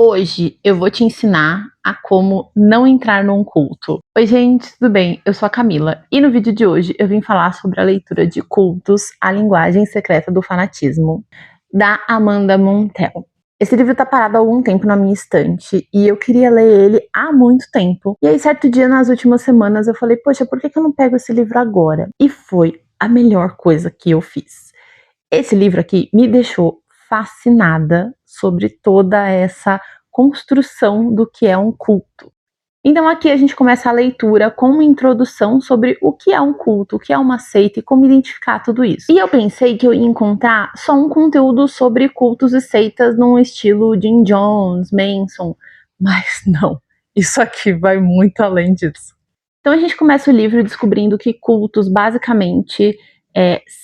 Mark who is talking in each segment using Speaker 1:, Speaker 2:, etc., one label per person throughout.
Speaker 1: Hoje eu vou te ensinar a como não entrar num culto. Oi gente, tudo bem? Eu sou a Camila e no vídeo de hoje eu vim falar sobre a leitura de Cultos, a linguagem secreta do fanatismo, da Amanda Montell. Esse livro tá parado há algum tempo na minha estante e eu queria ler ele há muito tempo. E aí certo dia nas últimas semanas eu falei, poxa, por que eu não pego esse livro agora? E foi a melhor coisa que eu fiz. Esse livro aqui me deixou fascinada sobre toda essa construção do que é um culto. Então aqui a gente começa a leitura com uma introdução sobre o que é um culto, o que é uma seita e como identificar tudo isso. E eu pensei que eu ia encontrar só um conteúdo sobre cultos e seitas num estilo Jim Jones, Manson, mas não, isso aqui vai muito além disso. Então a gente começa o livro descobrindo que cultos basicamente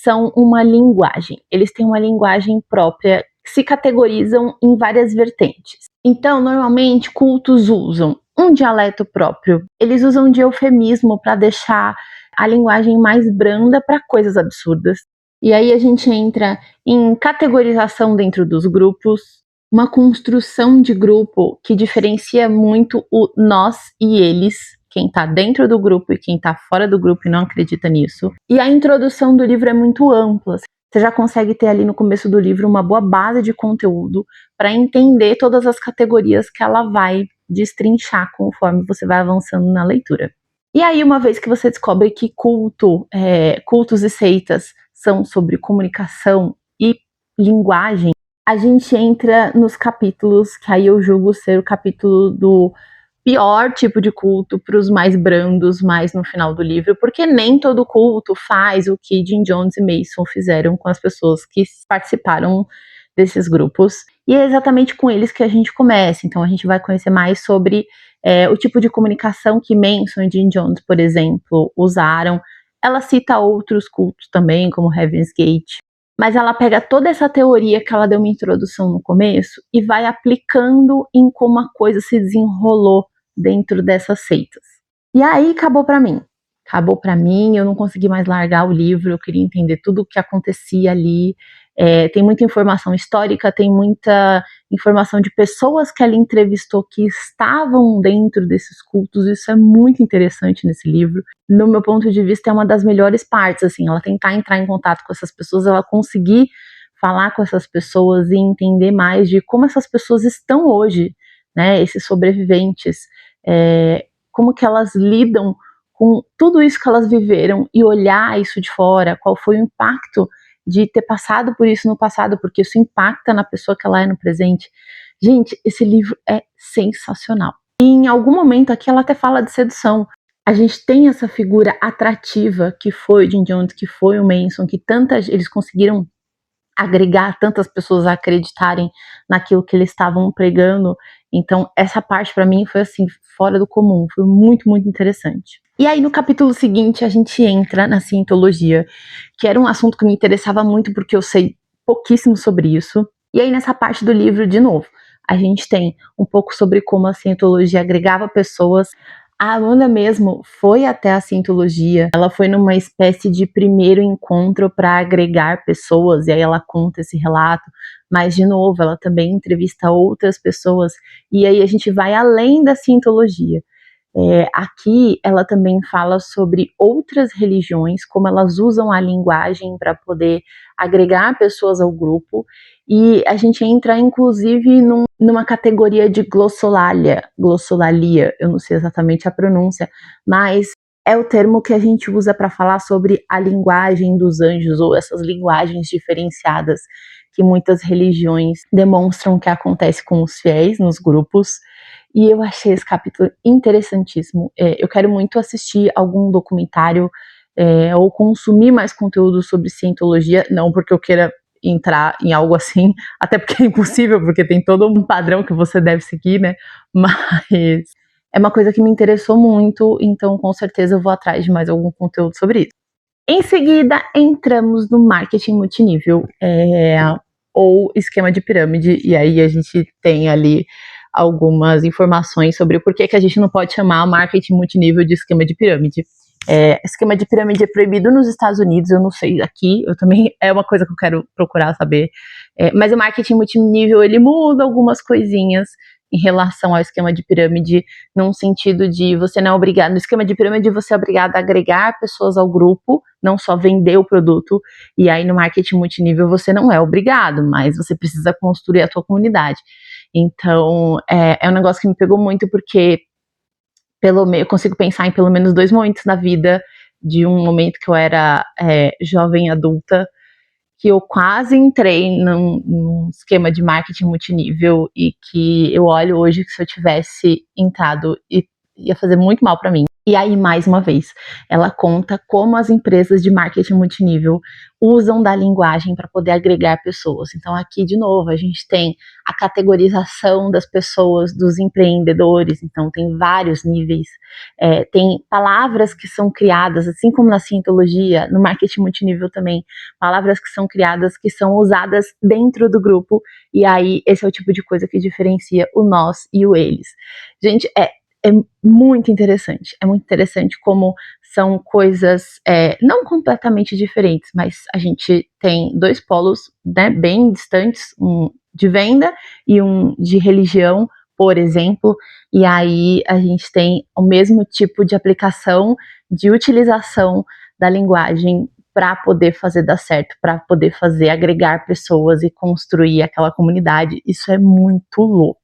Speaker 1: são uma linguagem. Eles têm uma linguagem própria, que se categorizam em várias vertentes. Então, normalmente, cultos usam um dialeto próprio. Eles usam de eufemismo para deixar a linguagem mais branda para coisas absurdas. E aí a gente entra em categorização dentro dos grupos, uma construção de grupo que diferencia muito o nós e eles, quem está dentro do grupo e quem está fora do grupo e não acredita nisso. E a introdução do livro é muito ampla. Você já consegue ter ali no começo do livro uma boa base de conteúdo para entender todas as categorias que ela vai destrinchar conforme você vai avançando na leitura. E aí, uma vez que você descobre que cultos e seitas são sobre comunicação e linguagem, a gente entra nos capítulos que aí eu julgo ser o capítulo do pior tipo de culto para os mais brandos, mais no final do livro, porque nem todo culto faz o que Jim Jones e Manson fizeram com as pessoas que participaram desses grupos, e é exatamente com eles que a gente começa. Então a gente vai conhecer mais sobre o tipo de comunicação que Manson e Jim Jones, por exemplo, usaram. Ela cita outros cultos também, como Heaven's Gate, mas ela pega toda essa teoria que ela deu uma introdução no começo e vai aplicando em como a coisa se desenrolou dentro dessas seitas. E aí acabou para mim. Acabou para mim, eu não consegui mais largar o livro, eu queria entender tudo o que acontecia ali. Tem muita informação histórica, tem muita informação de pessoas que ela entrevistou que estavam dentro desses cultos, isso é muito interessante nesse livro. No meu ponto de vista, é uma das melhores partes, assim, ela tentar entrar em contato com essas pessoas, ela conseguir falar com essas pessoas e entender mais de como essas pessoas estão hoje, né, esses sobreviventes, como que elas lidam com tudo isso que elas viveram e olhar isso de fora, qual foi o impacto de ter passado por isso no passado, porque isso impacta na pessoa que ela é no presente. Gente, esse livro é sensacional. E em algum momento aqui ela até fala de sedução. A gente tem essa figura atrativa que foi o Jim Jones, que foi o Manson, que eles conseguiram agregar tantas pessoas a acreditarem naquilo que eles estavam pregando. Então essa parte para mim foi assim, fora do comum, foi muito, muito interessante. E aí no capítulo seguinte a gente entra na cientologia, que era um assunto que me interessava muito porque eu sei pouquíssimo sobre isso. E aí nessa parte do livro, de novo, a gente tem um pouco sobre como a cientologia agregava pessoas. A Amanda mesmo foi até a cientologia, ela foi numa espécie de primeiro encontro para agregar pessoas, e aí ela conta esse relato, mas de novo, ela também entrevista outras pessoas, e aí a gente vai além da cientologia. Aqui ela também fala sobre outras religiões, como elas usam a linguagem para poder agregar pessoas ao grupo, e a gente entra inclusive numa categoria de glossolalia, eu não sei exatamente a pronúncia, mas é o termo que a gente usa para falar sobre a linguagem dos anjos, ou essas linguagens diferenciadas que muitas religiões demonstram que acontece com os fiéis nos grupos. E eu achei esse capítulo interessantíssimo. Eu quero muito assistir algum documentário ou consumir mais conteúdo sobre cientologia, não porque eu queira entrar em algo assim, até porque é impossível, porque tem todo um padrão que você deve seguir, né? Mas é uma coisa que me interessou muito, então com certeza eu vou atrás de mais algum conteúdo sobre isso. Em seguida, entramos no marketing multinível, ou esquema de pirâmide, e aí a gente tem ali algumas informações sobre o porquê que a gente não pode chamar marketing multinível de esquema de pirâmide. Esquema de pirâmide é proibido nos Estados Unidos, eu não sei aqui, eu também é uma coisa que eu quero procurar saber, mas o marketing multinível ele muda algumas coisinhas em relação ao esquema de pirâmide, num sentido de você não é obrigado, no esquema de pirâmide você é obrigado a agregar pessoas ao grupo, não só vender o produto, e aí no marketing multinível você não é obrigado, mas você precisa construir a sua comunidade. Então, é um negócio que me pegou muito, porque eu consigo pensar em pelo menos 2 momentos na vida, de um momento que eu era jovem adulta, que eu quase entrei num esquema de marketing multinível e que eu olho hoje que se eu tivesse entrado ia fazer muito mal para mim. E aí, mais uma vez, ela conta como as empresas de marketing multinível usam da linguagem para poder agregar pessoas. Então, aqui, de novo, a gente tem a categorização das pessoas, dos empreendedores, então tem vários níveis. Tem palavras que são criadas, assim como na cientologia, no marketing multinível também, palavras que são criadas, que são usadas dentro do grupo, e aí esse é o tipo de coisa que diferencia o nós e o eles. Gente, é muito interessante como são coisas não completamente diferentes, mas a gente tem 2 polos, né, bem distantes, um de venda e um de religião, por exemplo, e aí a gente tem o mesmo tipo de aplicação, de utilização da linguagem para poder fazer dar certo, para poder fazer agregar pessoas e construir aquela comunidade. Isso é muito louco.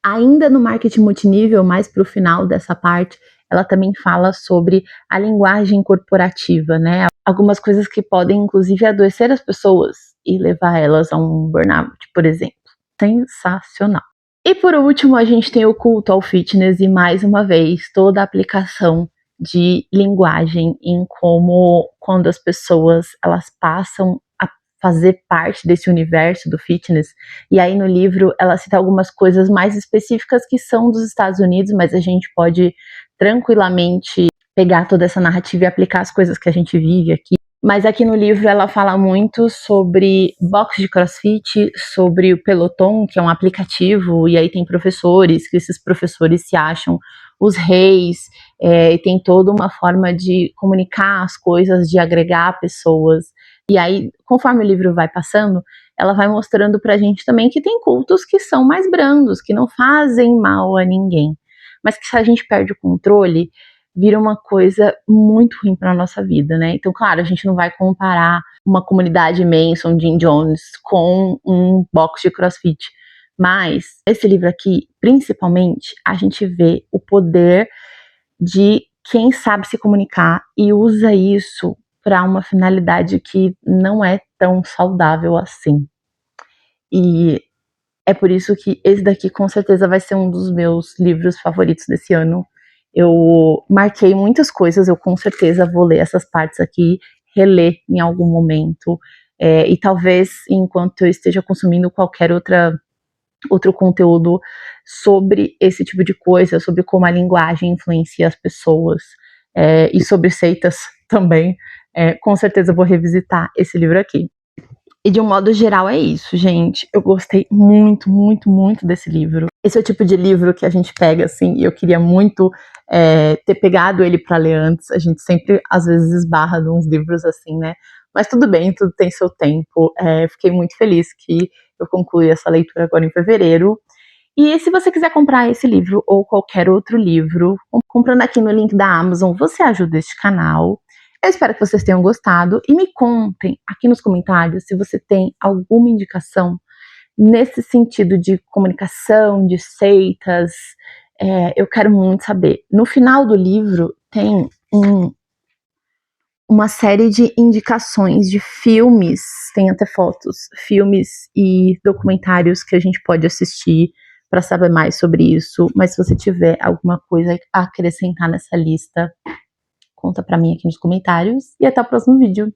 Speaker 1: Ainda no marketing multinível, mais para o final dessa parte, ela também fala sobre a linguagem corporativa, né? Algumas coisas que podem, inclusive, adoecer as pessoas e levar elas a um burnout, por exemplo. Sensacional. E por último, a gente tem o culto ao fitness e, mais uma vez, toda a aplicação de linguagem em como, quando as pessoas elas passam a fazer parte desse universo do fitness. E aí no livro ela cita algumas coisas mais específicas que são dos Estados Unidos, mas a gente pode tranquilamente pegar toda essa narrativa e aplicar as coisas que a gente vive aqui. Mas aqui no livro ela fala muito sobre box de crossfit, sobre o Peloton, que é um aplicativo, e aí tem professores, que esses professores se acham os reis, e tem toda uma forma de comunicar as coisas, de agregar pessoas. E aí, conforme o livro vai passando, ela vai mostrando pra gente também que tem cultos que são mais brandos, que não fazem mal a ninguém. Mas que se a gente perde o controle, vira uma coisa muito ruim para nossa vida, né? Então, claro, a gente não vai comparar uma comunidade Manson, Jim Jones com um box de CrossFit, mas esse livro aqui, principalmente, a gente vê o poder de quem sabe se comunicar e usa isso para uma finalidade que não é tão saudável assim. E é por isso que esse daqui com certeza vai ser um dos meus livros favoritos desse ano. Eu marquei muitas coisas, eu com certeza vou ler essas partes aqui, reler em algum momento, e talvez enquanto eu esteja consumindo qualquer outro conteúdo sobre esse tipo de coisa, sobre como a linguagem influencia as pessoas, e sobre seitas também, com certeza vou revisitar esse livro aqui. E de um modo geral é isso, gente. Eu gostei muito, muito, muito desse livro. Esse é o tipo de livro que a gente pega, assim, e eu queria muito ter pegado ele para ler antes. A gente sempre, às vezes, esbarra nos livros assim, né? Mas tudo bem, tudo tem seu tempo. Fiquei muito feliz que eu concluí essa leitura agora em fevereiro. E se você quiser comprar esse livro ou qualquer outro livro, comprando aqui no link da Amazon, você ajuda este canal. Eu espero que vocês tenham gostado e me contem aqui nos comentários se você tem alguma indicação nesse sentido de comunicação, de seitas. Eu quero muito saber. No final do livro tem uma série de indicações de filmes, tem até fotos, filmes e documentários que a gente pode assistir para saber mais sobre isso. Mas se você tiver alguma coisa a acrescentar nessa lista, conta pra mim aqui nos comentários e até o próximo vídeo.